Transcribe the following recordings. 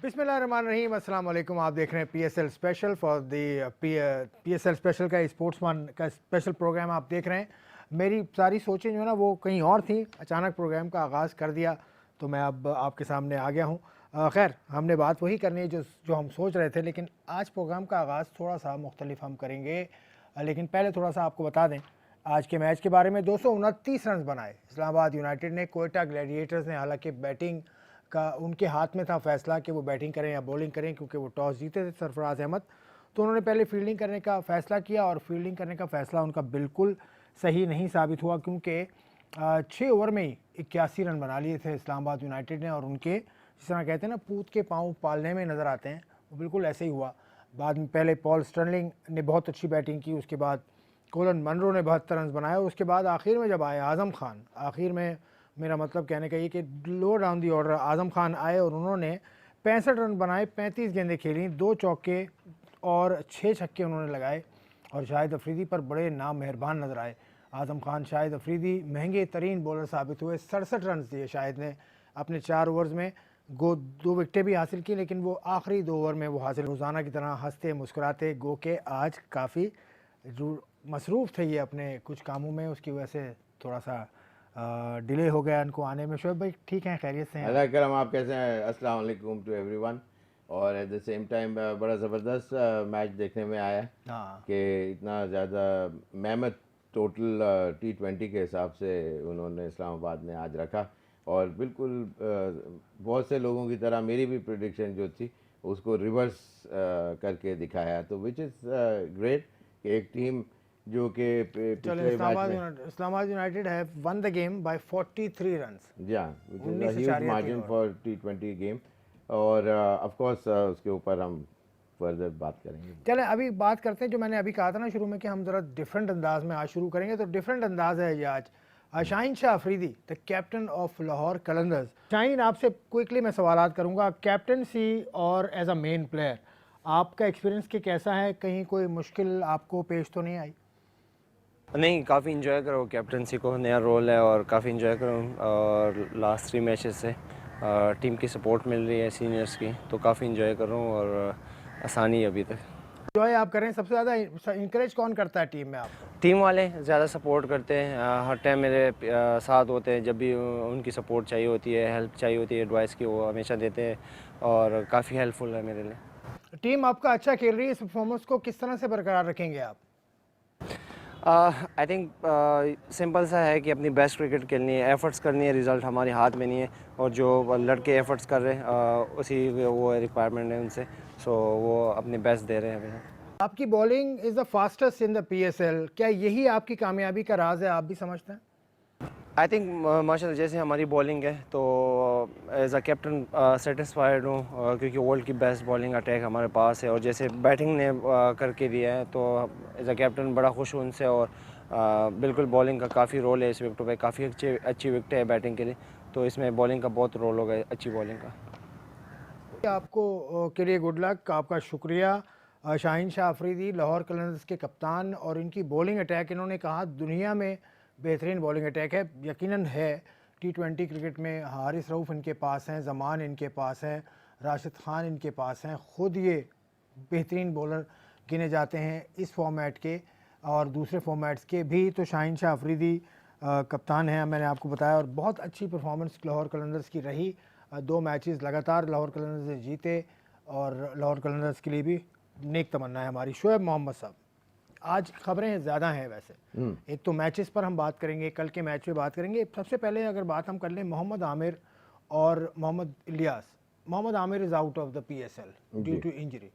बिस्मिल्लाहिर्रहमानिर्रहीम, अस्सलाम वालेकुम। आप देख रहे हैं PSL special for the PSL special का स्पोर्ट्समैन का स्पेशल प्रोग्राम आप देख रहे हैं। मेरी सारी सोचें जो है ना वो कहीं और थी, अचानक प्रोग्राम का आगाज़ कर दिया तो मैं अब आपके सामने आ गया हूँ। खैर, हमने बात वही करनी है जो जो हम सोच रहे थे, लेकिन आज प्रोग्राम का आगाज़ थोड़ा सा मुख्तलिफ हम करेंगे। लेकिन पहले थोड़ा सा आपको बता दें आज के मैच के बारे में। 229 रन बनाए इस्लामाबाद यूनाइटेड ने। कोयटा ग्लैडिएटर्स ने, हालांकि बैटिंग का उनके हाथ में था फैसला कि वो बैटिंग करें या बॉलिंग करें, क्योंकि वो टॉस जीते थे सरफराज अहमद, तो उन्होंने पहले फील्डिंग करने का फ़ैसला किया और फील्डिंग करने का फ़ैसला उनका बिल्कुल सही नहीं साबित हुआ, क्योंकि 6 ओवर में ही 81 रन बना लिए थे इस्लामाबाद यूनाइटेड ने। और उनके जिस तरह कहते हैं ना पूत के पाँव पालने में नज़र आते हैं, वो बिल्कुल ऐसे ही हुआ। बाद में पहले पॉल स्टर्लिंग ने बहुत अच्छी बैटिंग की, उसके बाद कोलन मनरो ने 72 रन बनाए, उसके बाद आखिर में जब आए आज़म खान, आखिर में मेरा मतलब कहने का ये कि लो down the order Azam Khan आए और उन्होंने 65 रन बनाए, 35 गेंदें खेली, 2 चौके और 6 छक्के उन्होंने लगाए और शाहिद अफरीदी पर बड़े नाम मेहरबान नज़र आए। आज़म खान, शाहिद अफरीदी महंगे तरीन बॉलर साबित हुए। 67 रन दिए शाहिद ने अपने 4 ओवर्स में, 2 विकेटें भी हासिल की, लेकिन वो आखिरी 2 ओवर में वो हासिल। रोज़ाना की तरह हंसते मुस्कुराते, गो के आज काफ़ी मसरूफ़ थे ये अपने कुछ कामों में, उसकी वजह से थोड़ा सा डिले हो गया इनको आने में। शोएब भाई ठीक हैं, खैरियत से हैं? अल्लाह करम, आप कैसे हैं? अस्सलाम वालेकुम टू एवरीवन। और एट द सेम टाइम बड़ा ज़बरदस्त मैच देखने में आया हाँ, कि इतना ज़्यादा मेहनत टोटल T20 के हिसाब से उन्होंने इस्लामाबाद ने आज रखा। और बिल्कुल बहुत से लोगों की तरह मेरी भी प्रेडिक्शन जो थी उसको रिवर्स करके दिखाया, तो विच इज़ ग्रेट कि एक टीम जो कि चलो, पिछले मैच में Islamabad United have won the game by 43 runs, which is a 19 huge इशारिया 3 margin over. For T20 game. और ऑफ कोर्स उसके ऊपर हम फर्दर बात करेंगे। चलें अभी बात करते हैं, जो मैंने अभी कहा था ना शुरू में कि हम ज़रा डिफरेंट अंदाज में आज शुरू करेंगे, तो डिफरेंट अंदाज है ये आज। Shaheen Shah Afridi, the captain of Lahore Qalandars. Shaheen, आपसे क्विकली मैं सवालात करूंगा, कैप्टनसी और एज अ मेन प्लेयर आपका एक्सपीरियंस के कैसा है? कहीं कोई मुश्किल आपको पेश तो नहीं आई? नहीं, काफ़ी इंजॉय करो कैप्टनसी को, नया रोल है और काफ़ी इंजॉय करो। और लास्ट 3 मैचेस से टीम की सपोर्ट मिल रही है सीनियर्स की, तो काफ़ी इंजॉय कर रहा हूँ और आसानी है अभी तक। एंजॉय आप करें, सबसे ज़्यादा इंकरेज कौन करता है टीम में आपको? टीम वाले ज़्यादा सपोर्ट करते हैं, हर टाइम मेरे साथ होते हैं। जब भी उनकी सपोर्ट चाहिए होती है, हेल्प चाहिए होती है, एडवाइस की, वो हमेशा देते हैं और काफ़ी हेल्पफुल है मेरे लिए। टीम आपका अच्छा खेल रही है, इस परफॉर्मेंस को किस तरह से बरकरार रखेंगे आप? आई थिंक सिंपल सा है कि अपनी बेस्ट क्रिकेट खेलनी है, एफर्ट्स करनी है, रिज़ल्ट हमारे हाथ में नहीं है। और जो लड़के एफर्ट्स कर रहे हैं उसी वो रिक्वायरमेंट है उनसे, सो वो अपने बेस्ट दे रहे हैं हमें। आपकी bowling is the fastest in the PSL, क्या यही आपकी कामयाबी का राज है, आप भी समझते हैं? आई थिंक माशाल्लाह जैसे हमारी बॉलिंग है तो एज अ कैप्टन सेटिस्फाइड हूँ, क्योंकि वर्ल्ड की बेस्ट बॉलिंग अटैक हमारे पास है। और जैसे बैटिंग ने करके दिया है तो एज अ कैप्टन बड़ा खुश हूँ उनसे। और बिल्कुल बॉलिंग का काफ़ी रोल है इस विकेट पे, काफ़ी अच्छी विकेट है बैटिंग के लिए, तो इसमें बॉलिंग का बहुत रोल होगा, अच्छी बॉलिंग का। आपको के लिए गुड लक, आपका शुक्रिया। शाहीन शाह अफरीदी लाहौर कलंदर्स के कप्तान, और इनकी बॉलिंग अटैक, इन्होंने कहा दुनिया में बेहतरीन बॉलिंग अटैक है, यकीनन है। T20 क्रिकेट में हारिस रऊफ़ इनके पास हैं, ज़मान इनके पास हैं, राशिद खान इनके पास हैं, ख़ुद ये बेहतरीन बॉलर गिने जाते हैं इस फॉर्मेट के और दूसरे फॉर्मेट्स के भी। तो शाहीन शाह अफरीदी कप्तान हैं, मैंने आपको बताया, और बहुत अच्छी परफॉर्मेंस लाहौर कलंदर्स की रही। 2 मैचेस लगातार लाहौर कलंदर्स ने जीते और लाहौर कलंदर्स के लिए भी नेक तमन्ना है हमारी। शोएब मोहम्मद साहब, आज खबरें ज़्यादा हैं वैसे, एक तो मैचेस पर हम बात करेंगे, कल के मैच पे बात करेंगे। सबसे पहले अगर बात हम कर लें मोहम्मद आमिर और Mohammad Ilyas. Mohammad Aamir is out of the PSL due to injury,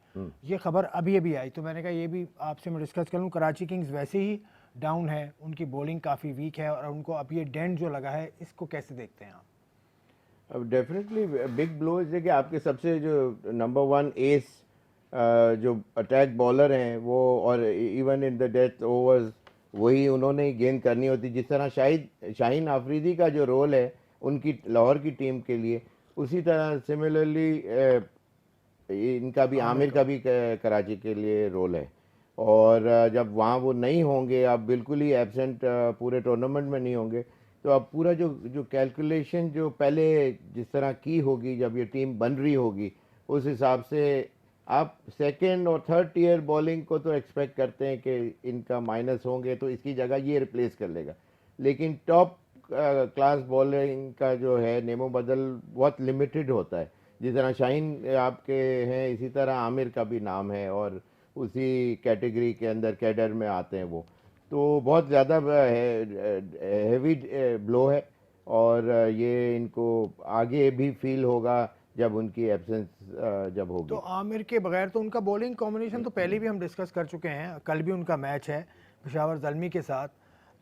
ये खबर अभी अभी आई, तो मैंने कहा ये भी आपसे मैं डिस्कस कर लूँ। कराची किंग्स वैसे ही डाउन है, उनकी बॉलिंग काफ़ी वीक है और उनको अब ये डेंट जो लगा है, इसको कैसे देखते हैं आप? अब डेफिनेटली बिग ब्लो है कि आपके सबसे जो नंबर 1 एस जो अटैक बॉलर हैं वो, और even in the death overs वही उन्होंने ही गेंद करनी होती। जिस तरह शाहीन आफरीदी का जो रोल है उनकी लाहौर की टीम के लिए, उसी तरह सिमिलरली इनका भी, आमिर का भी कराची के लिए रोल है। और जब वहाँ वो नहीं होंगे, आप बिल्कुल ही एब्सेंट पूरे टूर्नामेंट में नहीं होंगे, तो अब पूरा जो जो कैलकुलेशन जो पहले जिस तरह की होगी जब ये टीम बन रही होगी, उस हिसाब से आप सेकंड और थर्ड टियर बॉलिंग को तो एक्सपेक्ट करते हैं कि इनका माइनस होंगे तो इसकी जगह ये रिप्लेस कर लेगा, लेकिन टॉप क्लास बॉलिंग का जो है नेमो बदल बहुत लिमिटेड होता है। जिस तरह शाहीन आपके हैं, इसी तरह आमिर का भी नाम है और उसी कैटेगरी के अंदर कैडर में आते हैं वो, तो बहुत ज़्यादा हैवी ब्लो है और ये इनको आगे भी फील होगा जब उनकी एब्सेंस जब होगी। तो आमिर के बगैर तो उनका बॉलिंग कॉम्बिनेशन तो पहले भी हम डिस्कस कर चुके हैं, कल भी उनका मैच है पेशावर ज़ल्मी के साथ,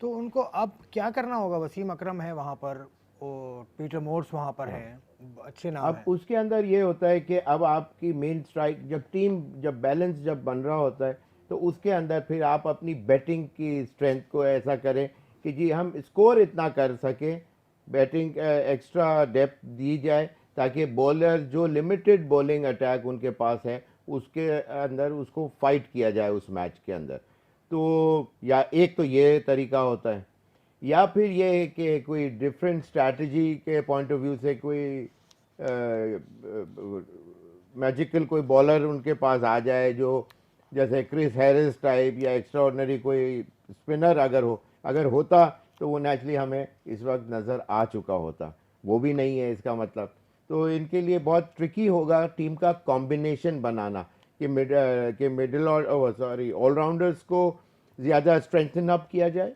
तो उनको अब क्या करना होगा? वसीम अकरम है वहाँ पर और पीटर मोर्स वहाँ पर है, अच्छे नाम अब हैं। उसके अंदर ये होता है कि अब आपकी मेन स्ट्राइक जब टीम जब बैलेंस जब बन रहा होता है तो उसके अंदर फिर आप अपनी बैटिंग की स्ट्रेंथ को ऐसा करें कि जी हम स्कोर इतना कर सकें, बैटिंग एक्स्ट्रा डेप्थ दी जाए ताकि बॉलर जो लिमिटेड बॉलिंग अटैक उनके पास है उसके अंदर उसको फाइट किया जाए उस मैच के अंदर। तो या एक तो ये तरीका होता है, या फिर ये है कि कोई डिफरेंट स्ट्रैटेजी के पॉइंट ऑफ व्यू से कोई मैजिकल कोई बॉलर उनके पास आ जाए जो जैसे क्रिस हैरिस टाइप या एक्स्ट्राऑर्डिनरी कोई स्पिनर अगर होता तो वो नेचुरली हमें इस वक्त नज़र आ चुका होता, वो भी नहीं है इसका मतलब। तो इनके लिए बहुत ट्रिकी होगा टीम का कॉम्बिनेशन बनाना कि मिडिल और सॉरी ऑलराउंडर्स को ज़्यादा स्ट्रेंथन अप किया जाए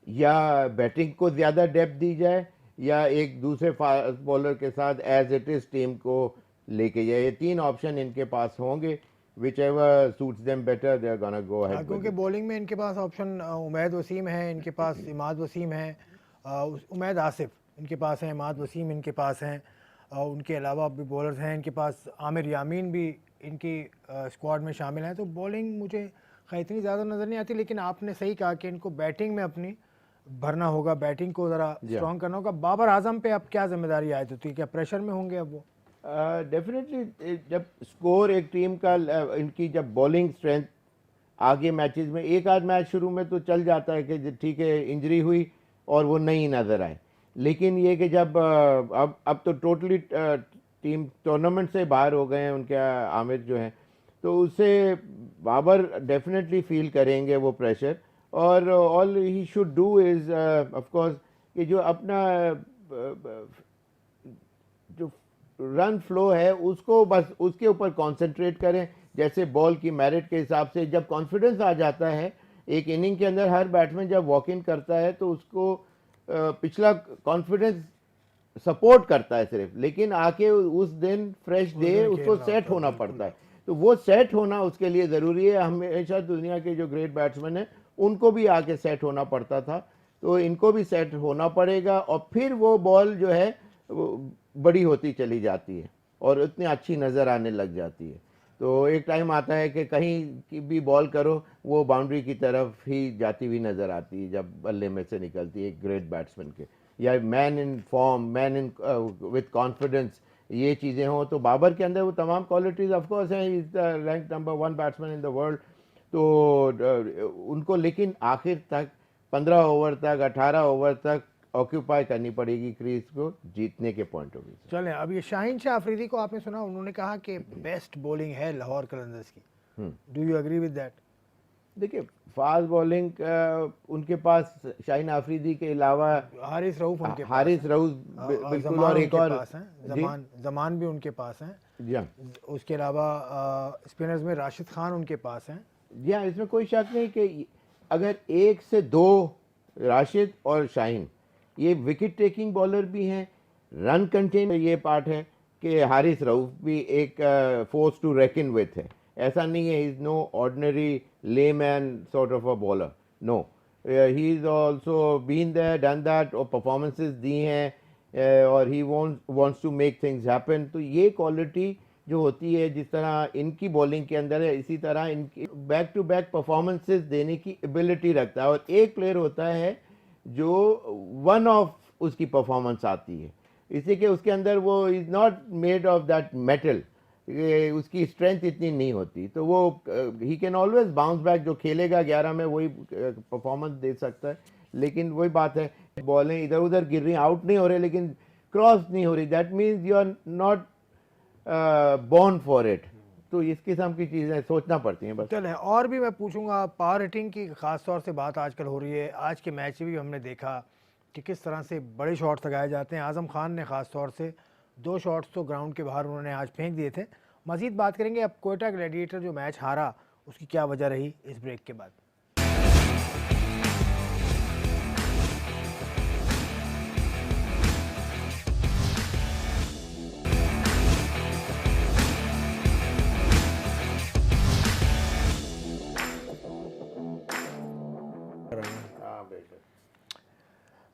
या बैटिंग को ज़्यादा डेप्थ दी जाए या एक दूसरे फास्ट बॉलर के साथ एज इट इज़ टीम को लेके जाए। ये तीन ऑप्शन इनके पास होंगे, whichever suits them better they are gonna go ahead. क्योंकि बॉलिंग में इनके पास ऑप्शन उमैद वसीम है, इनके पास इमाद वसीम है, उमैद आसिफ इनके पास है, इमाद वसीम इनके पास हैं, उनके अलावा भी बॉलर्स हैं इनके पास, आमिर यामीन भी इनकी स्क्वाड में शामिल हैं। तो बॉलिंग मुझे खैर इतनी ज़्यादा नज़र नहीं आती, लेकिन आपने सही कहा कि इनको बैटिंग में अपनी भरना होगा, बैटिंग को ज़रा स्ट्रॉन्ग करना होगा। बाबर आजम पे अब क्या जिम्मेदारी आयद होती है, क्या प्रेशर में होंगे अब वो? डेफिनेटली जब स्कोर एक टीम का इनकी जब बॉलिंग स्ट्रेंथ आगे मैचेस में एक आध मैच शुरू में तो चल जाता है कि ठीक है इंजरी हुई और वो नहीं नज़र आए, लेकिन ये कि जब अब तो टोटली टीम टूर्नामेंट से बाहर हो गए हैं उनके आमिर जो हैं, तो उससे बाबर डेफिनेटली फील करेंगे वो प्रेशर। और all he should do is of course कि जो अपना जो रन फ्लो है उसको बस उसके ऊपर कंसंट्रेट करें। जैसे बॉल की मेरिट के हिसाब से जब कॉन्फिडेंस आ जाता है एक इनिंग के अंदर, हर बैट्समैन जब वॉक इन करता है तो उसको पिछला कॉन्फिडेंस सपोर्ट करता है सिर्फ, लेकिन आके उस दिन फ्रेश डे उसको सेट होना पड़ता है। तो वो सेट होना उसके लिए ज़रूरी है। हमेशा दुनिया के जो ग्रेट बैट्समैन हैं उनको भी आके सेट होना पड़ता था, तो इनको भी सेट होना पड़ेगा और फिर वो बॉल जो है वो बड़ी होती चली जाती है और इतनी अच्छी नज़र आने लग जाती है। तो एक टाइम आता है कि कहीं की भी बॉल करो वो बाउंड्री की तरफ ही जाती हुई नज़र आती है जब बल्ले में से निकलती है एक ग्रेट बैट्समैन के, या man in form, man in with confidence, ये चीज़ें हों। तो बाबर के अंदर वो तमाम क्वालिटीज़ ऑफ कोर्स हैं, is the rank number 1 batsman in the world. तो उनको लेकिन आखिर तक 15 ओवर तक 18 ओवर तक ऑक्यूपाई करनी पड़ेगी क्रीज को जीतने के पॉइंट ऑफ व्यू से। चलें, अब ये शाहीन शाह अफरीदी को आपने सुना, उन्होंने कहा कि बेस्ट बॉलिंग है लाहौर कलंदर्स की। Do you agree with that? देखिए फास्ट बॉलिंग उनके पास शाहीन अफरीदी के अलावा हारिस रऊफ उनके पास हारिस हैं, रऊफ बिल्कुल, जमान और एक उनके और पास हैं, जमान भी उनके पास हैं। जी हाँ, उसके अलावा स्पिनर्स में राशिद खान उनके पास हैं। जी हाँ, इसमें कोई शक नहीं कि अगर 1 से 2 राशिद और शाहीन ये विकेट टेकिंग बॉलर भी हैं, रन कंटेन ये पार्ट है कि हारिस रऊफ भी एक फोर्स टू रेकन विथ है। ऐसा नहीं है, he is no ordinary layman sort of a bowler, no, he is also been there done that और परफॉर्मेंसेस दी हैं और he wants to make things happen. तो ये क्वालिटी जो होती है जिस तरह इनकी बॉलिंग के अंदर है, इसी तरह इनकी बैक टू बैक परफॉर्मेंसेस देने की एबिलिटी रखता है। और एक प्लेयर होता है जो वन ऑफ उसकी परफॉर्मेंस आती है, इसलिए कि उसके अंदर वो is not made of that metal, उसकी स्ट्रेंथ इतनी नहीं होती, तो वो he can always bounce back. जो खेलेगा 11 में वही परफॉर्मेंस दे सकता है। लेकिन वही बात है, बॉलें इधर उधर गिर रही, आउट नहीं हो रहे लेकिन क्रॉस नहीं हो रही, that means you are not born for it. तो इस किस्म की चीज़ें सोचना पड़ती हैं बस। चले और भी मैं पूछूंगा, पावर हिटिंग की खास तौर से बात आजकल हो रही है। आज के मैच में भी हमने देखा कि किस तरह से बड़े शॉट्स लगाए जाते हैं। आजम खान ने खास तौर से 2 शॉट्स तो ग्राउंड के बाहर उन्होंने आज फेंक दिए थे। मजीद बात करेंगे। अब कोयटा ग्लैडिएटर जो मैच हारा उसकी क्या वजह रही, इस ब्रेक के बाद।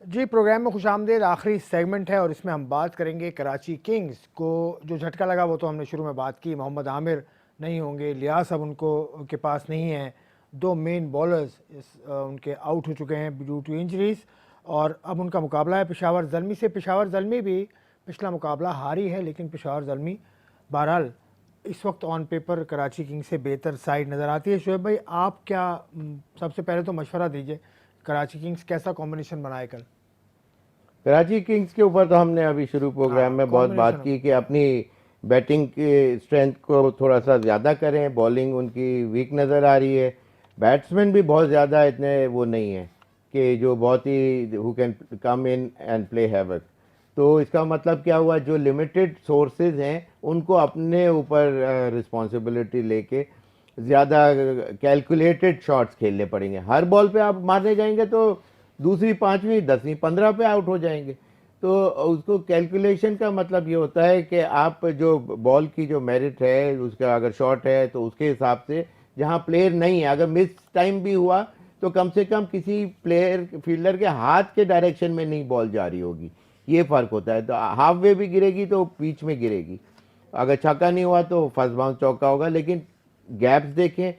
जी, प्रोग्राम में खुशामदीद। आखिरी सेगमेंट है और इसमें हम बात करेंगे कराची किंग्स को जो झटका लगा वो तो हमने शुरू में बात की। मोहम्मद आमिर नहीं होंगे, लियास अब उनको के पास नहीं है, 2 मेन बॉलर्स उनके आउट हो चुके हैं ड्यू टू इंजरीज़ और अब उनका मुकाबला है पेशावर ज़ल्मी से। पेशावर ज़ल्मी भी पिछला मुकाबला हारी है, लेकिन पेशावर ज़ल्मी बहरहाल इस वक्त ऑन पेपर कराची किंग्स से बेहतर साइड नज़र आती है। शोएब भाई, आप क्या सबसे पहले तो मशवरा दीजिए, कराची किंग्स कैसा कॉम्बिनेशन बनाए कल? कराची किंग्स के ऊपर तो हमने अभी शुरू प्रोग्राम में बहुत बात की कि अपनी बैटिंग की स्ट्रेंथ को थोड़ा सा ज़्यादा करें। बॉलिंग उनकी वीक नज़र आ रही है। बैट्समैन भी बहुत ज़्यादा इतने वो नहीं है कि जो बहुत he who can come in and play havoc. तो इसका मतलब क्या हुआ, जो लिमिटेड सोर्सेज हैं उनको अपने ऊपर रिस्पॉन्सिबिलिटी लेके ज़्यादा कैलकुलेटेड शॉट्स खेलने पड़ेंगे। हर बॉल पे आप मारने जाएंगे तो दूसरी, 5वीं, 10वीं, 15 पे आउट हो जाएंगे। तो उसको कैलकुलेशन का मतलब ये होता है कि आप जो बॉल की जो मेरिट है उसका अगर शॉट है तो उसके हिसाब से, जहाँ प्लेयर नहीं है, अगर मिस टाइम भी हुआ तो कम से कम किसी प्लेयर फील्डर के हाथ के डायरेक्शन में नहीं बॉल जा रही होगी। ये फ़र्क होता है। तो हाफ वे भी गिरेगी तो बीच में गिरेगी। अगर छक्का नहीं हुआ तो फर्स्ट बाउंस चौका होगा। लेकिन गैप्स देखें,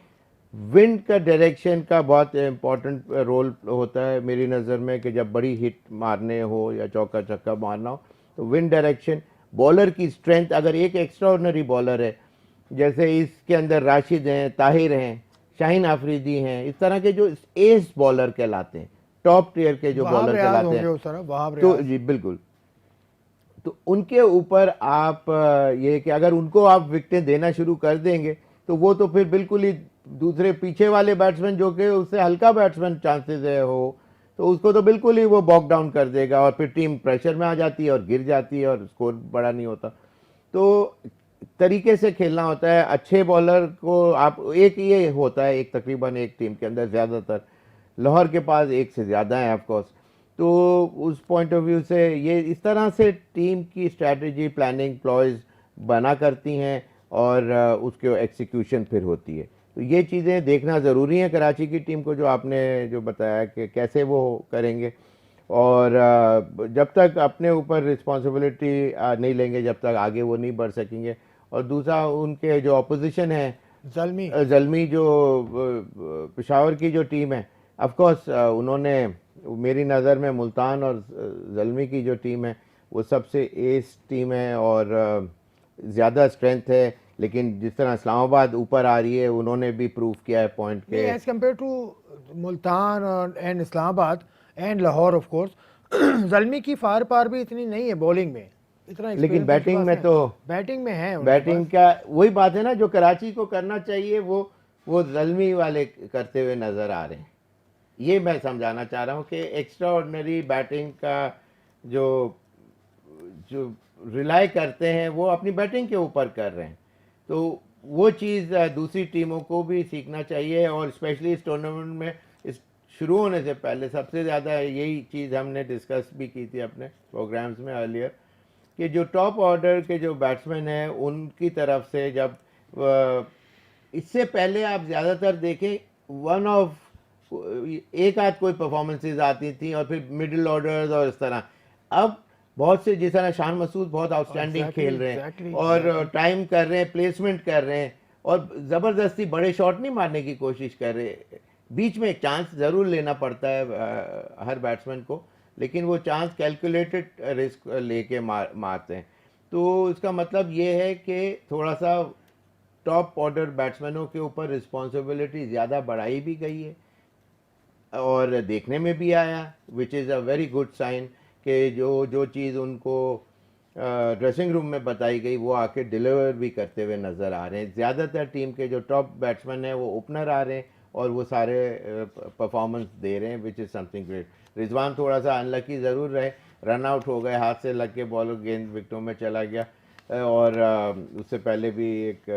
विंड का डायरेक्शन का बहुत इम्पोर्टेंट रोल होता है मेरी नज़र में कि जब बड़ी हिट मारने हो या चौका छक्का मारना हो तो विंड डायरेक्शन, बॉलर की स्ट्रेंथ। अगर एक एक्स्ट्राऑर्डिनरी बॉलर है, जैसे इसके अंदर राशिद हैं, ताहिर हैं, शाहीन आफरीदी हैं, इस तरह के जो एस बॉलर कहलाते हैं, टॉप टियर के जो बॉलर कहलाते हैं, तो जी बिल्कुल, तो उनके ऊपर आप ये कि अगर उनको आप विकेटें देना शुरू कर देंगे तो वो तो फिर बिल्कुल ही दूसरे पीछे वाले बैट्समैन जो कि उससे हल्का बैट्समैन चांसेस है हो, तो उसको तो बिल्कुल ही वो बॉक डाउन कर देगा और फिर टीम प्रेशर में आ जाती है और गिर जाती है और स्कोर बड़ा नहीं होता। तो तरीके से खेलना होता है। अच्छे बॉलर को आप, एक ये होता है एक तकरीबन एक टीम के अंदर, ज़्यादातर लाहौर के पास एक से ज़्यादा है ऑफकोर्स। तो उस पॉइंट ऑफ व्यू से ये इस तरह से टीम की स्ट्रैटेजी, प्लानिंग, प्लॉयज बना करती हैं और उसके एग्जीक्यूशन फिर होती है। तो ये चीज़ें देखना ज़रूरी है कराची की टीम को, जो आपने जो बताया कि कैसे वो करेंगे। और जब तक अपने ऊपर रिस्पॉन्सिबिलिटी नहीं लेंगे, जब तक आगे वो नहीं बढ़ सकेंगे। और दूसरा, उनके जो अपोजिशन है ज़ल्मी जो पेशावर की जो टीम है, ऑफकोर्स उन्होंने, मेरी नज़र में मुल्तान और ज़ल्मी की जो टीम है वो सबसे एस टीम है और ज़्यादा स्ट्रेंथ है। लेकिन जिस तरह इस्लामाबाद ऊपर आ रही है, उन्होंने भी प्रूव किया है पॉइंट के एज कम्पेयर टू मुल्तान और and Islamabad and Lahore of course, Zalmi की फार पार भी इतनी नहीं है बॉलिंग में, इतना। लेकिन बैटिंग में तो बैटिंग में है, बैटिंग का वही बात है ना, जो कराची को करना चाहिए वो ज़ल्मी वाले करते हुए नज़र आ रहे हैं। ये मैं समझाना चाह रहा हूँ कि एक्स्ट्रा ऑर्डिनरी बैटिंग का जो रिलाई करते हैं वो अपनी बैटिंग के ऊपर कर रहे हैं। तो वो चीज़ दूसरी टीमों को भी सीखना चाहिए। और स्पेशली इस टूर्नामेंट में इस शुरू होने से पहले सबसे ज़्यादा यही चीज़ हमने डिस्कस भी की थी अपने प्रोग्राम्स में अर्लियर, कि जो टॉप ऑर्डर के जो बैट्समैन हैं उनकी तरफ से, जब इससे पहले आप ज़्यादातर देखें वन ऑफ एक आध कोई परफॉर्मेंसेज आती थी और फिर मिडिल ऑर्डर्स और इस तरह। अब बहुत से, जिस तरह शान मसूद बहुत आउटस्टैंडिंग खेल रहे हैं और टाइम कर रहे हैं, प्लेसमेंट कर रहे हैं और ज़बरदस्ती बड़े शॉट नहीं मारने की कोशिश कर रहे। बीच में एक चांस ज़रूर लेना पड़ता है हर बैट्समैन को, लेकिन वो चांस कैलकुलेटेड रिस्क लेके मारते हैं। तो इसका मतलब ये है कि थोड़ा सा टॉप ऑर्डर बैट्समैनों के ऊपर रिस्पॉन्सिबिलिटी ज़्यादा बढ़ाई भी गई है और देखने में भी आया, which is a very good sign कि जो चीज़ उनको ड्रेसिंग रूम में बताई गई वो आके डिलीवर भी करते हुए नज़र आ रहे हैं। ज़्यादातर टीम के जो टॉप बैट्समैन हैं वो ओपनर आ रहे हैं और वो सारे परफॉर्मेंस दे रहे हैं, which is something great. Rizwan थोड़ा सा अनलकी ज़रूर रहे, रन आउट हो गए, हाथ से लग के बॉल गेंद विकेटों में चला गया, और उससे पहले भी एक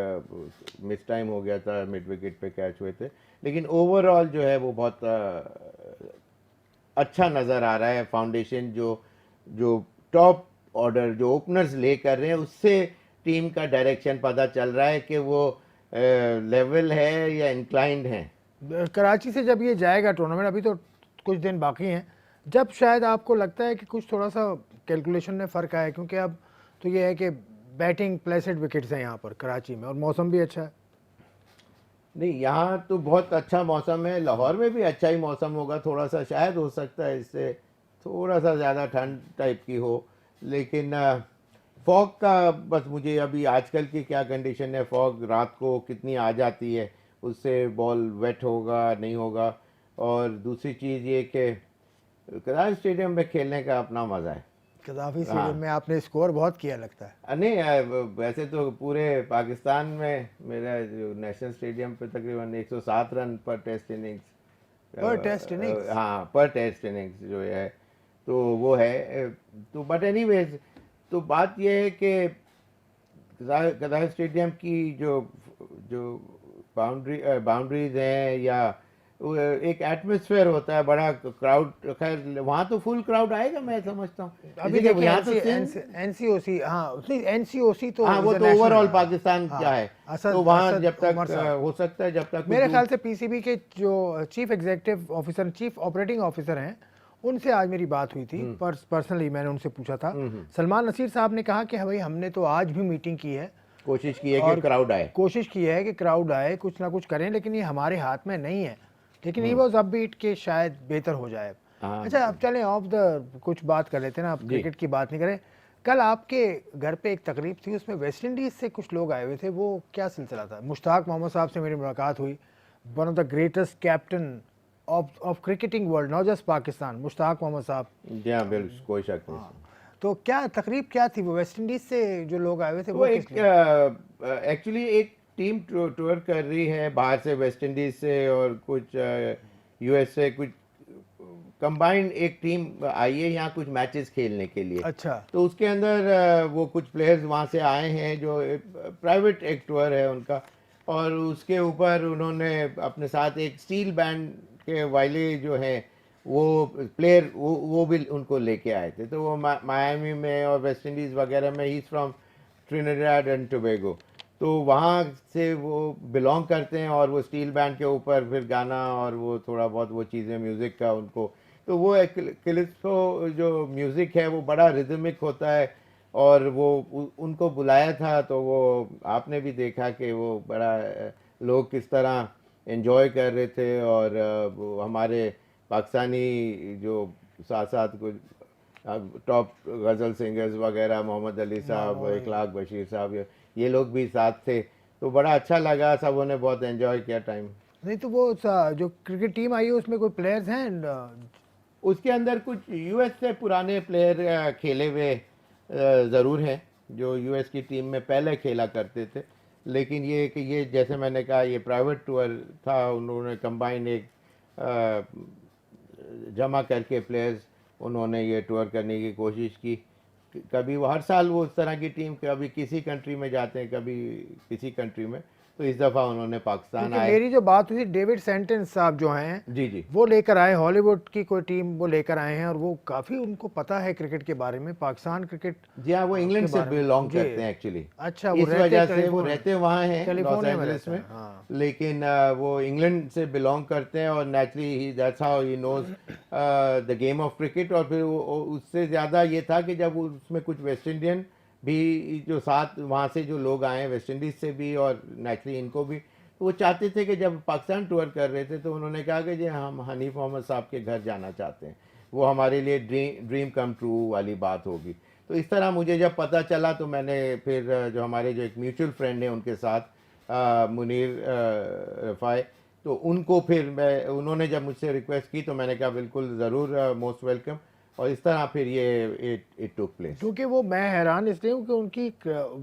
मिस टाइम हो गया था, मिड विकेट पे कैच हुए थे। लेकिन ओवरऑल जो है वो बहुत अच्छा नज़र आ रहा है। फाउंडेशन जो जो टॉप ऑर्डर जो ओपनर्स ले कर रहे हैं उससे टीम का डायरेक्शन पता चल रहा है कि वो लेवल है या इंक्लाइंड है। कराची से जब ये जाएगा टूर्नामेंट, अभी तो कुछ दिन बाकी हैं, जब शायद आपको लगता है कि कुछ थोड़ा सा कैलकुलेशन में फ़र्क आया, क्योंकि अब तो ये है कि बैटिंग प्लेसेड विकेट्स हैं यहाँ पर कराची में और मौसम भी अच्छा है। नहीं, यहाँ तो बहुत अच्छा मौसम है, लाहौर में भी अच्छा ही मौसम होगा, थोड़ा सा शायद हो सकता है इससे थोड़ा सा ज़्यादा ठंड टाइप की हो, लेकिन फॉग का बस मुझे अभी आजकल की क्या कंडीशन है, फॉग रात को कितनी आ जाती है, उससे बॉल वेट होगा नहीं होगा। और दूसरी चीज़ ये कि कराची स्टेडियम में खेलने का अपना मज़ा है। कदाफी स्टेडियम में आपने स्कोर बहुत किया लगता है। नहीं, वैसे तो पूरे पाकिस्तान में मेरा जो नेशनल स्टेडियम पे तकरीबन 107 रन पर टेस्ट इनिंग्स, पर टेस्ट इनिंग्स? हाँ, पर टेस्ट इनिंग्स जो है तो वो है। तो बट एनीवेज, तो बात ये है कि कदार स्टेडियम की जो जो बाउंड्रीज हैं या वो एक एटमॉस्फेयर होता है, बड़ा क्राउड, खैर वहाँ तो फुल क्राउड आएगा मैं समझता हूँ। अभी देखिए, देखिए यहाँ तो एनसीओसी, हाँ नहीं एनसीओसी तो हाँ, वो is a तो national, ओवरऑल हाँ, पाकिस्तान हाँ, क्या है, असद तो वहाँ असद जब उमर तक साहब। हो सकता है, जब तक मेरे ख्याल से पीसीबी के जो chief executive officer, chief operating officer हैं, उनसे आज मेरी बात हुई थी, पर्सनली मैंने उनसे पूछा था। सलमान नसीर साहब ने कहा कि भाई हमने तो आज भी मीटिंग की है, कोशिश की है और कि क्राउड आए। कोशिश की है कि क्राउड आए, कुछ ना कुछ करें, लेकिन ये हमारे हाथ में नहीं है। लेकिन ही वॉज अपबीट के शायद बेहतर हो जाए। हाँ, अच्छा, अब चलें ऑफ द कुछ बात कर लेते हैं ना, आप क्रिकेट की बात नहीं करें। कल आपके घर पे एक तकरीब थी, उसमें वेस्ट इंडीज़ से कुछ लोग आए हुए थे, वो क्या सिलसिला था? मुश्ताक मोहम्मद साहब से मेरी मुलाकात हुई, one of the greatest captain of cricketing world, not just Pakistan, Mushtaq Mohammad साहब। जी हाँ, बिल्कुल, कोई शक नहीं। तो क्या तकरीब क्या थी? वो वेस्ट इंडीज़ से जो लोग आए हुए थे वो वो एक किस लिए? एक्चुअली एक टीम टूर कर रही है बाहर से, वेस्ट इंडीज से और कुछ यूएस से, कुछ कंबाइंड एक टीम आई है यहाँ कुछ मैचेस खेलने के लिए। अच्छा, तो उसके अंदर वो कुछ प्लेयर्स वहाँ से आए हैं, जो प्राइवेट एक टूर है उनका, और उसके ऊपर उन्होंने अपने साथ एक स्टील बैंड के वाले जो हैं वो प्लेयर वो भी उनको लेके आए थे। तो वो मायामी में और वेस्ट इंडीज़ वगैरह में, he is from Trinidad and Tobago, तो वहाँ से वो बिलोंग करते हैं, और वो स्टील बैंड के ऊपर फिर गाना और वो थोड़ा बहुत वो चीज़ें म्यूज़िक का उनको, तो वो एक कैलिप्सो जो म्यूज़िक है वो बड़ा रिदमिक होता है, और वो उनको बुलाया था, तो वो आपने भी देखा कि वो बड़ा लोग किस तरह एंजॉय कर रहे थे, और वो हमारे पाकिस्तानी जो साथ साथ कुछ टॉप गज़ल सिंगर्स वगैरह, मोहम्मद अली साहब, इखलाक बशीर साहब, ये लोग भी साथ थे, तो बड़ा अच्छा लगा, सबों ने बहुत एंजॉय किया टाइम। नहीं तो वो जो क्रिकेट टीम आई है उसमें कोई प्लेयर्स हैं? उसके अंदर कुछ यूएस से पुराने प्लेयर खेले हुए ज़रूर हैं, जो यूएस की टीम में पहले खेला करते थे, लेकिन ये कि ये जैसे मैंने कहा ये प्राइवेट टूर था, उन्होंने कंबाइन एक जमा करके प्लेयर्स उन्होंने ये टूर करने की कोशिश की। कभी वो हर साल वो उस तरह की टीम कभी किसी कंट्री में जाते हैं, कभी किसी कंट्री में, तो इस दफ़ा उन्होंने पाकिस्तान क्योंकि आए। मेरी जो बात हुई थी, डेविड सेंटेंस साहब जो हैं, जी जी वो लेकर आए, हॉलीवुड की कोई टीम वो लेकर आए हैं, और वो काफ़ी उनको पता है क्रिकेट के बारे में, पाकिस्तान क्रिकेट। जी हाँ, वो इंग्लैंड से बारे में। बिलोंग जी। करते हैं एक्चुअली। अच्छा, वो इस रहते वजह से वो कैलिफोर्निया- रहते वहाँ हैं, लॉस कैलिफोर्निया में एंजलिस रहते में, हैं, हाँ। लेकिन वो इंग्लैंड से बिलोंग करते हैं, और naturally that's how he knows the game of cricket. और फिर उससे ज़्यादा ये था कि जब उसमें कुछ वेस्ट इंडियन भी जो साथ वहाँ से जो लोग आए वेस्ट इंडीज़ से भी, और नेचुरली इनको भी, तो वो चाहते थे कि जब पाकिस्तान टूर कर रहे थे तो उन्होंने कहा कि जी हम हनीफ मोहम्मद साहब के घर जाना चाहते हैं, वो हमारे लिए ड्रीम कम ट्रू वाली बात होगी। तो इस तरह मुझे जब पता चला तो मैंने फिर जो हमारे जो एक म्यूचुअल फ्रेंड है उनके साथ मुनीर रफ़ाई, तो उनको फिर उन्होंने जब मुझसे रिक्वेस्ट की तो मैंने कहा बिल्कुल ज़रूर, मोस्ट वेलकम। और इस तरह फिर ये इट टुक प्लेस। क्योंकि वो मैं हैरान इसलिए हूँ कि उनकी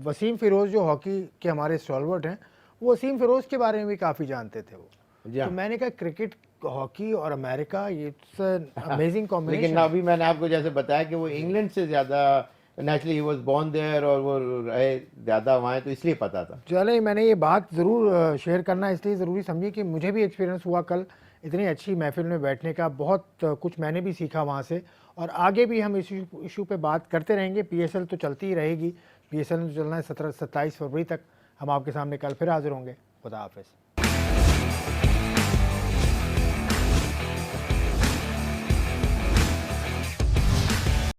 वसीम फिरोज़ जो हॉकी के हमारे स्टॉलवर्ट हैं, वो वसीम फिरोज़ के बारे में भी काफ़ी जानते थे वो। जी हाँ। तो मैंने कहा क्रिकेट, हॉकी और अमेरिका, ये अमेजिंग लेकिन कॉम्बिनेशन। अभी मैंने आपको जैसे बताया कि वो इंग्लैंड से ज़्यादा naturally he was born there और वो रहे ज़्यादा वहाँ, तो इसलिए पता था। चले, मैंने ये बात ज़रूर शेयर करना इसलिए ज़रूरी समझी कि मुझे भी एक्सपीरियंस हुआ कल इतनी अच्छी महफिल में बैठने का। बहुत कुछ मैंने भी सीखा वहाँ से, और आगे भी हम इस इशू पे बात करते रहेंगे। पीएसएल तो चलती ही रहेगी, पीएसएल में तो चलना है 17-27 फरवरी तक। हम आपके सामने कल फिर हाजिर होंगे। खुदा हाफिज़।